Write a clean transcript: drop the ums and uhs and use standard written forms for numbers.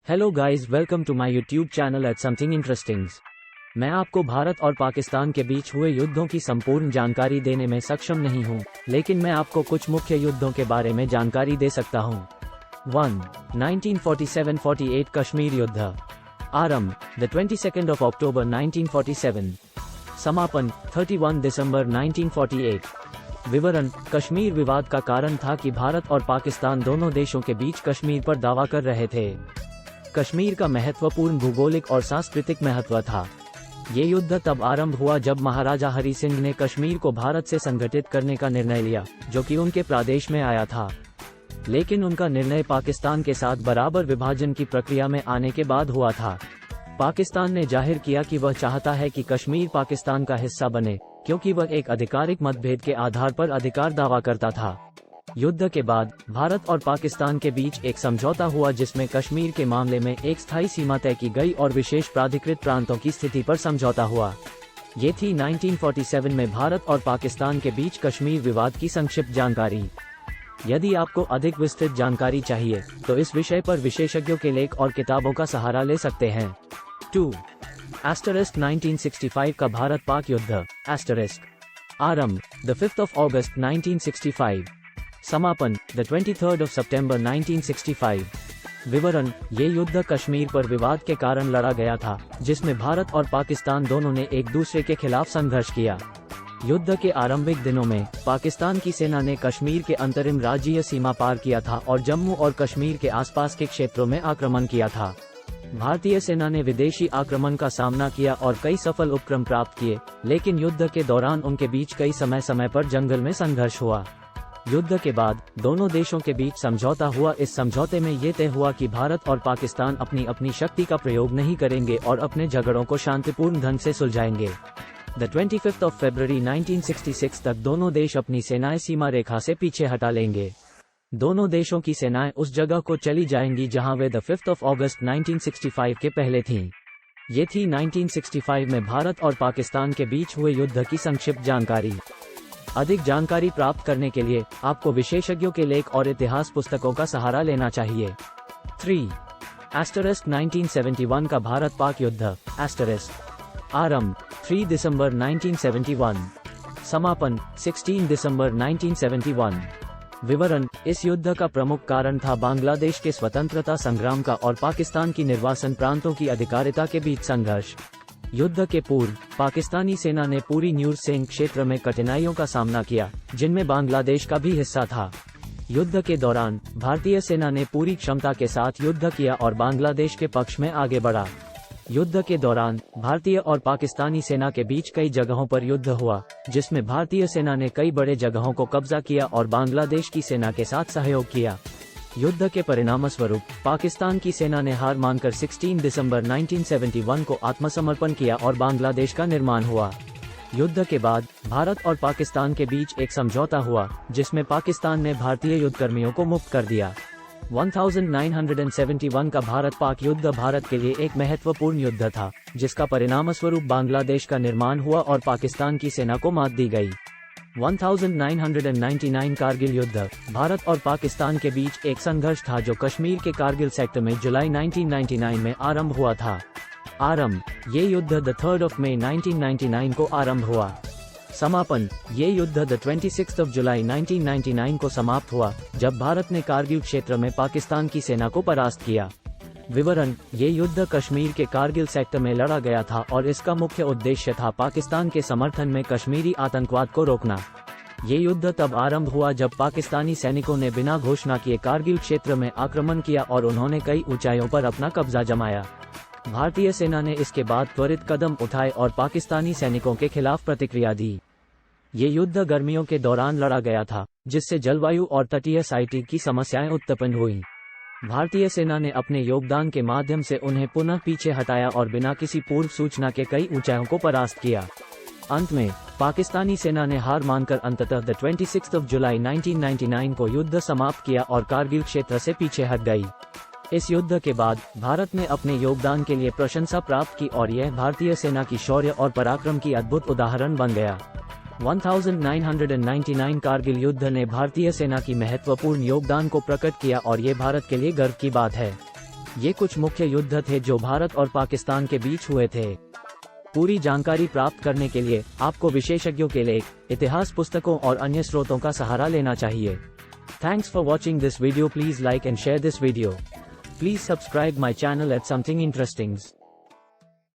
Hello guys, welcome to my YouTube channel at something interesting. मैं आपको भारत और पाकिस्तान के बीच हुए युद्धों की संपूर्ण जानकारी देने में सक्षम नहीं हूं, लेकिन मैं आपको कुछ मुख्य युद्धों के बारे में जानकारी दे सकता हूं। 1. 1947-48 कश्मीर युद्ध। आरंभ द 22nd of October 1947। समापन 31 दिसंबर 1948। विवरण: कश्मीर विवाद का कारण था कि भारत और पाकिस्तान दोनों देशों के बीच कश्मीर पर दावा कर रहे थे। कश्मीर का महत्वपूर्ण भूगोलिक और सांस्कृतिक महत्व था। ये युद्ध तब आरंभ हुआ जब महाराजा हरि सिंह ने कश्मीर को भारत से संगठित करने का निर्णय लिया, जो कि उनके प्रादेश में आया था। लेकिन उनका निर्णय पाकिस्तान के साथ बराबर विभाजन की प्रक्रिया में आने के बाद हुआ था। पाकिस्तान ने जाहिर किया कि वह चाहता है कि कश्मीर पाकिस्तान का हिस्सा बने, क्योंकि वह एक आधिकारिक मतभेद के आधार पर अधिकार दावा करता था। युद्ध के बाद भारत और पाकिस्तान के बीच एक समझौता हुआ जिसमें कश्मीर के मामले में एक स्थायी सीमा तय की गई और विशेष प्राधिकृत प्रांतों की स्थिति पर समझौता हुआ। ये थी 1947 में भारत और पाकिस्तान के बीच कश्मीर विवाद की संक्षिप्त जानकारी। यदि आपको अधिक विस्तृत जानकारी चाहिए तो इस विषय पर विशेषज्ञों के लेख और किताबों का सहारा ले सकते हैं। 2. 1965 का भारत पाक युद्ध। आरंभ द 5th of August 1965। समापन द 23rd of September 1965। विवरण: ये युद्ध कश्मीर पर विवाद के कारण लड़ा गया था, जिसमें भारत और पाकिस्तान दोनों ने एक दूसरे के खिलाफ संघर्ष किया। युद्ध के आरंभिक दिनों में पाकिस्तान की सेना ने कश्मीर के अंतरिम राज्यीय सीमा पार किया था और जम्मू और कश्मीर के आसपास के क्षेत्रों में आक्रमण किया था। भारतीय सेना ने विदेशी आक्रमण का सामना किया और कई सफल उपक्रम प्राप्त किए, लेकिन युद्ध के दौरान उनके बीच कई समय पर जंगल में संघर्ष हुआ। युद्ध के बाद दोनों देशों के बीच समझौता हुआ। इस समझौते में ये तय हुआ कि भारत और पाकिस्तान अपनी शक्ति का प्रयोग नहीं करेंगे और अपने झगड़ों को शांतिपूर्ण ढंग से सुलझाएंगे। द 25th of February 1966 तक दोनों देश अपनी सेनाएं सीमा रेखा से पीछे हटा लेंगे। दोनों देशों की सेनाएं उस जगह को चली जाएंगी जहां way the 5th of August 1965 के पहले थीं। ये थी 1965 में भारत और पाकिस्तान के बीच हुए युद्ध की संक्षिप्त जानकारी। अधिक जानकारी प्राप्त करने के लिए आपको विशेषज्ञों के लेख और इतिहास पुस्तकों का सहारा लेना चाहिए। 3. 1971 का भारत पाक युद्ध। आरंभ 3 दिसंबर 1971। समापन 16 दिसंबर 1971। विवरण: इस युद्ध का प्रमुख कारण था बांग्लादेश के स्वतंत्रता संग्राम का और पाकिस्तान की निर्वासन प्रांतों की अधिकारिता के बीच संघर्ष। युद्ध के पूर्व पाकिस्तानी सेना ने पूरी न्यूर सेंग क्षेत्र में कठिनाइयों का सामना किया, जिनमें बांग्लादेश का भी हिस्सा था। युद्ध के दौरान भारतीय सेना ने पूरी क्षमता के साथ युद्ध किया और बांग्लादेश के पक्ष में आगे बढ़ा। युद्ध के दौरान भारतीय और पाकिस्तानी सेना के बीच कई जगहों पर युद्ध हुआ, जिसमें भारतीय सेना ने कई बड़े जगहों को कब्जा किया और बांग्लादेश की सेना के साथ सहयोग किया। युद्ध के परिणामस्वरूप पाकिस्तान की सेना ने हार मानकर 16 दिसंबर 1971 को आत्मसमर्पण किया और बांग्लादेश का निर्माण हुआ। युद्ध के बाद भारत और पाकिस्तान के बीच एक समझौता हुआ, जिसमें पाकिस्तान ने भारतीय युद्धकर्मियों को मुक्त कर दिया। 1971 का भारत पाक युद्ध भारत के लिए एक महत्वपूर्ण युद्ध था, जिसका परिणामस्वरूप बांग्लादेश का निर्माण हुआ और पाकिस्तान की सेना को मात दी गई। 1999 कारगिल युद्ध भारत और पाकिस्तान के बीच एक संघर्ष था जो कश्मीर के कारगिल सेक्टर में जुलाई 1999 में आरंभ हुआ था। आरंभ ये युद्ध द 3rd of May 1999 को आरंभ हुआ। समापन ये युद्ध द 26th of July 1999 को समाप्त हुआ, जब भारत ने कारगिल क्षेत्र में पाकिस्तान की सेना को परास्त किया। विवरण: ये युद्ध कश्मीर के कारगिल सेक्टर में लड़ा गया था और इसका मुख्य उद्देश्य था पाकिस्तान के समर्थन में कश्मीरी आतंकवाद को रोकना। ये युद्ध तब आरंभ हुआ जब पाकिस्तानी सैनिकों ने बिना घोषणा किए कारगिल क्षेत्र में आक्रमण किया और उन्होंने कई ऊंचाइयों पर अपना कब्जा जमाया। भारतीय सेना ने इसके बाद त्वरित कदम उठाए और पाकिस्तानी सैनिकों के खिलाफ प्रतिक्रिया दी। ये युद्ध गर्मियों के दौरान लड़ा गया था, जिससे जलवायु और तटीय साइट की समस्याएं उत्पन्न हुई। भारतीय सेना ने अपने योगदान के माध्यम से उन्हें पुनः पीछे हटाया और बिना किसी पूर्व सूचना के कई ऊंचाइयों को परास्त किया। अंत में पाकिस्तानी सेना ने हार मानकर अंततः द 26th of July 1999 को युद्ध समाप्त किया और कारगिल क्षेत्र से पीछे हट गई। इस युद्ध के बाद भारत ने अपने योगदान के लिए प्रशंसा प्राप्त की और यह भारतीय सेना की शौर्य और पराक्रम की अद्भुत उदाहरण बन गया। 1999 कारगिल युद्ध ने भारतीय सेना की महत्वपूर्ण योगदान को प्रकट किया और ये भारत के लिए गर्व की बात है। ये कुछ मुख्य युद्ध थे जो भारत और पाकिस्तान के बीच हुए थे। पूरी जानकारी प्राप्त करने के लिए आपको विशेषज्ञों के लेख, इतिहास पुस्तकों और अन्य स्रोतों का सहारा लेना चाहिए। Thanks for watching this video. Please like and share this video. Please subscribe my channel at Something Interestings.